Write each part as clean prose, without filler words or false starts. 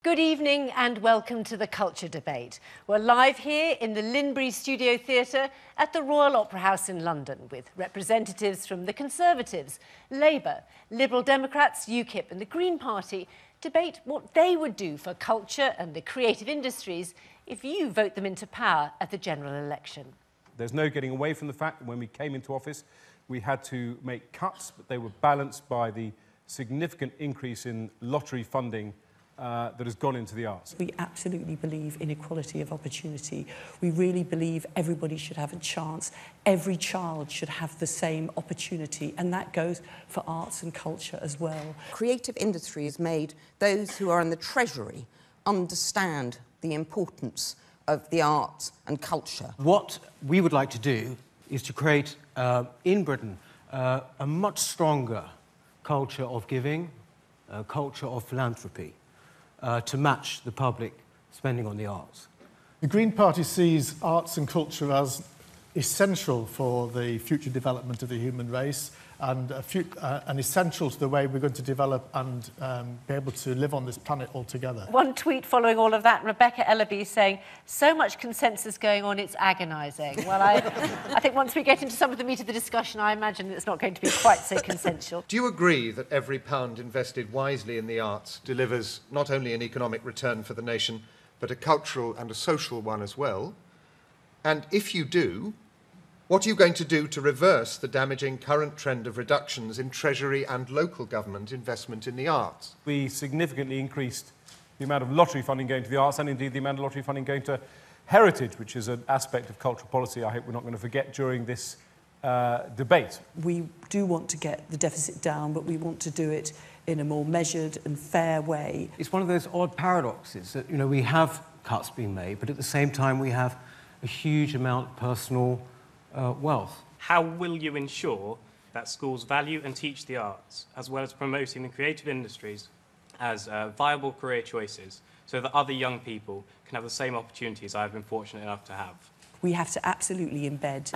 Good evening and welcome to the Culture Debate. We're live here in the Linbury Studio Theatre at the Royal Opera House in London with representatives from the Conservatives, Labour, Liberal Democrats, UKIP and the Green Party debate what they would do for culture and the creative industries if you vote them into power at the general election. There's no getting away from the fact that when we came into office, we had to make cuts, but they were balanced by the significant increase in lottery funding that has gone into the arts. We absolutely believe in equality of opportunity. We really believe everybody should have a chance. Every child should have the same opportunity, and that goes for arts and culture as well. Creative industry has made those who are in the Treasury understand the importance of the arts and culture. What we would like to do is to create, in Britain, a much stronger culture of giving, a culture of philanthropy, to match the public spending on the arts. The Green Party sees arts and culture as essential for the future development of the human race and essential to the way we're going to develop and be able to live on this planet altogether. One tweet following all of that, Rebecca Ellaby saying, so much consensus going on, it's agonising. Well, I think once we get into some of the meat of the discussion, I imagine it's not going to be quite so consensual. Do you agree that every pound invested wisely in the arts delivers not only an economic return for the nation, but a cultural and a social one as well? And if you do, what are you going to do to reverse the damaging current trend of reductions in Treasury and local government investment in the arts? We significantly increased the amount of lottery funding going to the arts and indeed the amount of lottery funding going to heritage, which is an aspect of cultural policy I hope we're not going to forget during this debate. We do want to get the deficit down, but we want to do it in a more measured and fair way. It's one of those odd paradoxes that, you know, we have cuts being made, but at the same time we have a huge amount of personal wealth. How will you ensure that schools value and teach the arts, as well as promoting the creative industries as viable career choices, so that other young people can have the same opportunities I've been fortunate enough to have? We have to absolutely embed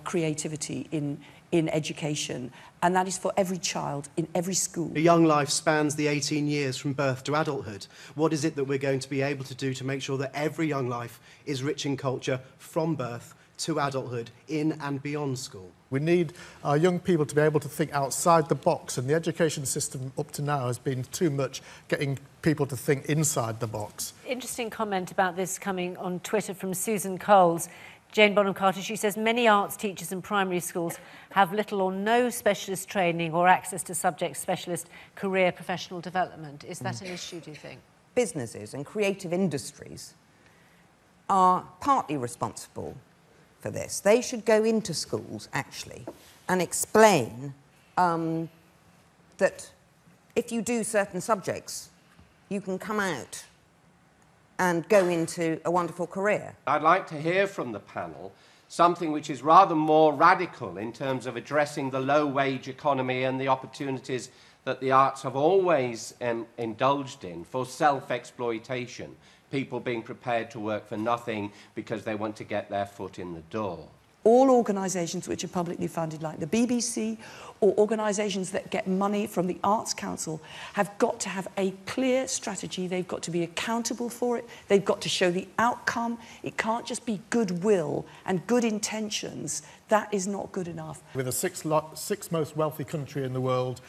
creativity in education, and that is for every child in every school. A young life spans the 18 years from birth to adulthood. What is it that we're going to be able to do to make sure that every young life is rich in culture from birth to adulthood, in and beyond school? We need our young people to be able to think outside the box, and the education system up to now has been too much getting people to think inside the box. Interesting comment about this coming on Twitter from Susan Coles. Jane Bonham Carter, she says, many arts teachers in primary schools have little or no specialist training or access to subject specialist career professional development. Is that an issue, do you think? Businesses and creative industries are partly responsible for this. They should go into schools, actually, and explain that if you do certain subjects, you can come out and go into a wonderful career. I'd like to hear from the panel something which is rather more radical in terms of addressing the low-wage economy and the opportunities that the arts have always indulged in for self-exploitation. People being prepared to work for nothing because they want to get their foot in the door. All organisations which are publicly funded, like the BBC, or organisations that get money from the Arts Council, have got to have a clear strategy. They've got to be accountable for it. They've got to show the outcome. It can't just be goodwill and good intentions. That is not good enough. We're the sixth most wealthy country in the world,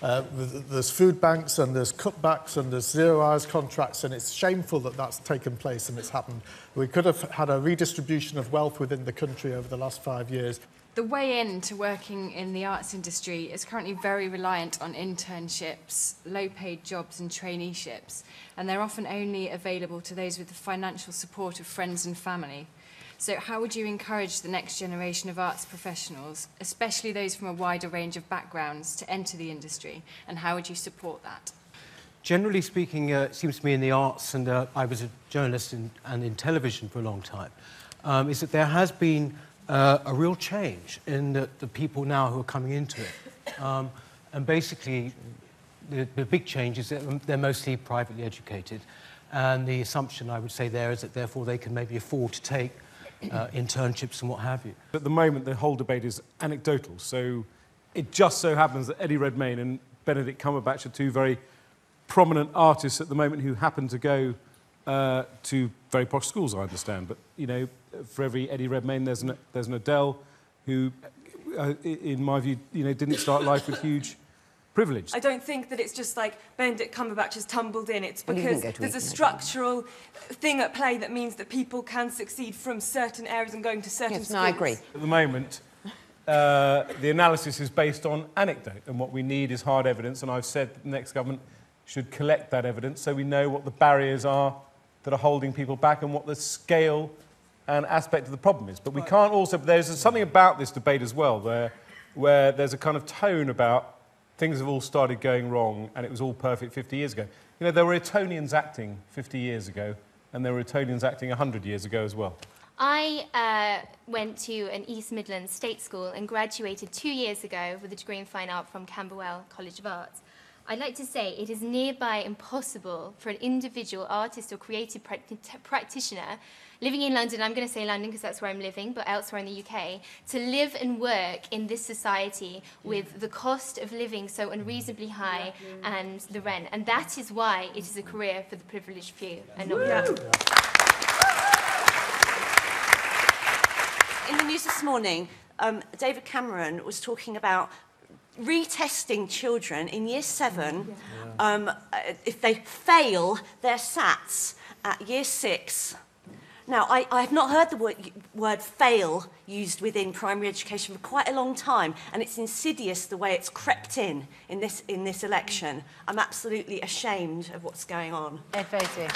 there's food banks and there's cutbacks and there's zero-hours contracts, and it's shameful that that's taken place and it's happened. We could have had a redistribution of wealth within the country over the last 5 years. The way into working in the arts industry is currently very reliant on internships, low-paid jobs and traineeships, and they're often only available to those with the financial support of friends and family. So how would you encourage the next generation of arts professionals, especially those from a wider range of backgrounds, to enter the industry, and how would you support that? Generally speaking, it seems to me in the arts, and I was a journalist and in television for a long time, is that there has been a real change in the people now who are coming into it. And basically, the big change is that they're mostly privately educated, and the assumption, I would say, there is that therefore they can maybe afford to take internships and what have you. At the moment, the whole debate is anecdotal, so it just so happens that Eddie Redmayne and Benedict Cumberbatch are two very prominent artists at the moment who happen to go to very posh schools, I understand. But, you know, for every Eddie Redmayne, there's an Adele who, in my view, you know, didn't start life with huge privilege. I don't think that it's just like Benedict Cumberbatch has tumbled in. It's because there's a structural thing at play that means that people can succeed from certain areas and going to certain schools. No, I agree. At the moment, the analysis is based on anecdote, and what we need is hard evidence, and I've said that the next government should collect that evidence so we know what the barriers are that are holding people back and what the scale and aspect of the problem is. But we can't also... There's something about this debate as well where there's a kind of tone about things have all started going wrong and it was all perfect 50 years ago. You know, there were Etonians acting 50 years ago and there were Etonians acting 100 years ago as well. I went to an East Midlands state school and graduated 2 years ago with a degree in Fine Art from Camberwell College of Arts. I'd like to say it is nearby impossible for an individual artist or creative practitioner living in London, I'm going to say London because that's where I'm living, but elsewhere in the UK, to live and work in this society with the cost of living so unreasonably high and the rent. And that is why it is a career for the privileged few and not me. In the news this morning, David Cameron was talking about retesting children in year 7 if they fail their SATs at year 6. Now, I have not heard the word fail used within primary education for quite a long time, and it's insidious the way it's crept in this election. I'm absolutely ashamed of what's going on. Ed Vaizey.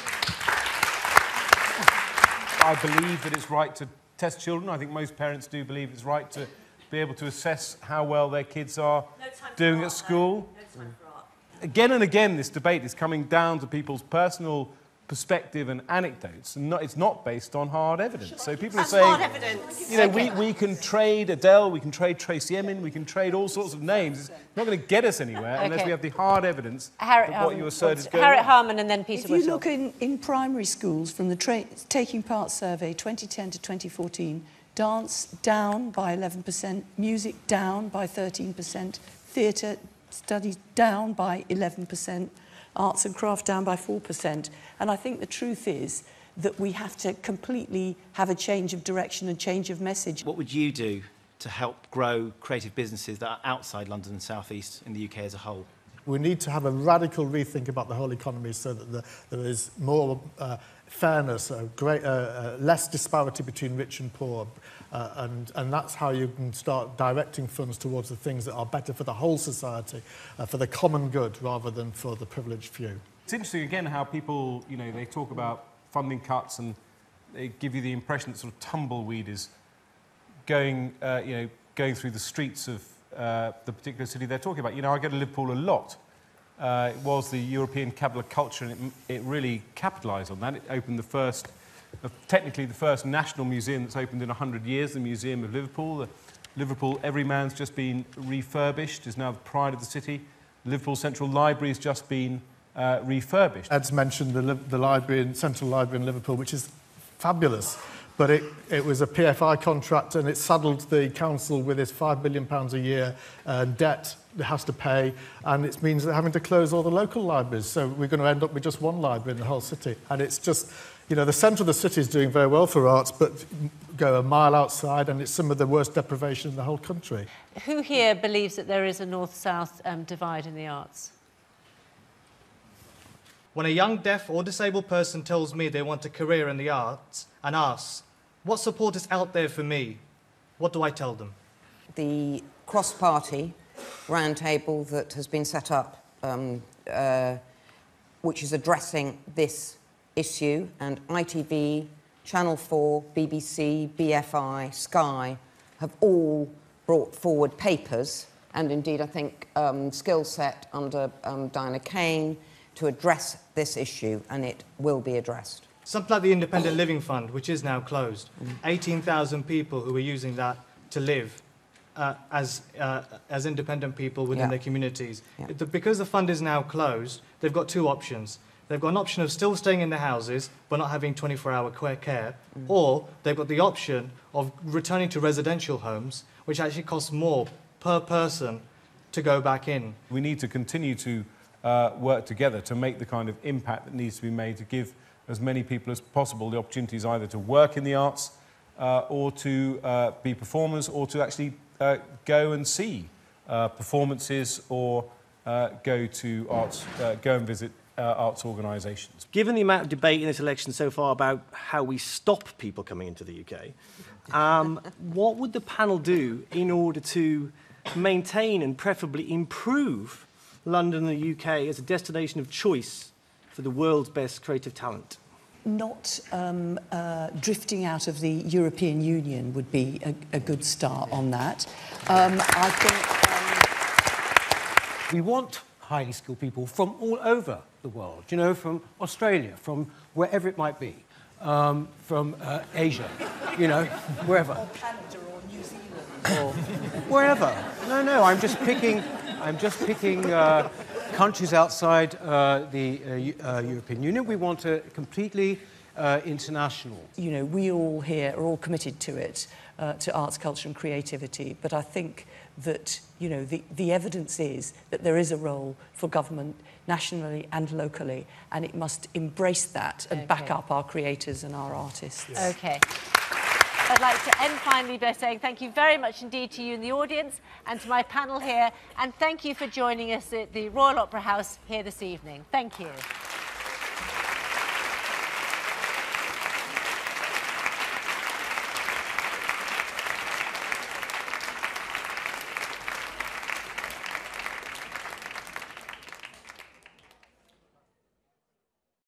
I believe that it's right to test children. I think most parents do believe it's right to be able to assess how well their kids are doing at school. Again and again, this debate is coming down to people's personal perspective and anecdotes, and it's not based on hard evidence. So people are saying, hard evidence. You know, we can trade Adele, we can trade Tracy Emin, we can trade all sorts of names. It's not going to get us anywhere unless we have the hard evidence that what you assert is going on. Harriet Harman and then Peter Whittle. If you look in primary schools from the Taking Part survey 2010 to 2014, dance down by 11%, music down by 13%, theatre studies down by 11%, arts and craft down by 4%. And I think the truth is that we have to completely have a change of direction and change of message. What would you do to help grow creative businesses that are outside London and South East in the UK as a whole? We need to have a radical rethink about the whole economy so that there is more fairness, less disparity between rich and poor. And that's how you can start directing funds towards the things that are better for the whole society, for the common good, rather than for the privileged few. It's interesting, again, how people, you know, they talk about funding cuts and they give you the impression that sort of tumbleweed is going through the streets of the particular city they're talking about. You know, I go to Liverpool a lot. It was the European capital of culture, and it really capitalised on that. It opened technically the first national museum that's opened in 100 years, the Museum of Liverpool. The Liverpool Everyman's just been refurbished, is now the pride of the city. Liverpool Central Library has just been refurbished. Ed's mentioned the library, Central Library in Liverpool, which is fabulous. But it was a PFI contract, and it saddled the council with its £5 billion a year debt it has to pay, and it means they're having to close all the local libraries. So we're going to end up with just one library in the whole city. And it's just, you know, the centre of the city is doing very well for arts, but go a mile outside and it's some of the worst deprivation in the whole country. Who here believes that there is a north-south divide in the arts? When a young deaf or disabled person tells me they want a career in the arts and asks, what support is out there for me? What do I tell them? The cross-party roundtable that has been set up, which is addressing this issue, and ITV, Channel 4, BBC, BFI, Sky, have all brought forward papers, and indeed I think Skill Set under Diana Kane, to address this issue, and it will be addressed. Something like the Independent Living Fund, which is now closed. 18,000 people who are using that to live as independent people within their communities. Because the fund is now closed, they've got two options. They've got an option of still staying in their houses but not having 24-hour care, or they've got the option of returning to residential homes, which actually costs more per person to go back in. We need to continue to work together to make the kind of impact that needs to be made to give as many people as possible the opportunities either to work in the arts or to be performers or to actually go and see performances or go and visit arts organisations. Given the amount of debate in this election so far about how we stop people coming into the UK, what would the panel do in order to maintain and preferably improve London and the UK as a destination of choice for the world's best creative talent? Not drifting out of the European Union would be a good start on that. I think... We want highly skilled people from all over the world, you know, from Australia, from wherever it might be, from Asia, you know, wherever. Or Canada or New Zealand. Or wherever. No, I'm just picking countries outside the European Union. We want a completely international. You know, we all here are all committed to it, to arts, culture and creativity, but I think that, you know, the evidence is that there is a role for government nationally and locally, and it must embrace that and back up our creators and our artists. Yes. Okay. I'd like to end finally by saying thank you very much indeed to you in the audience and to my panel here, and thank you for joining us at the Royal Opera House here this evening. Thank you.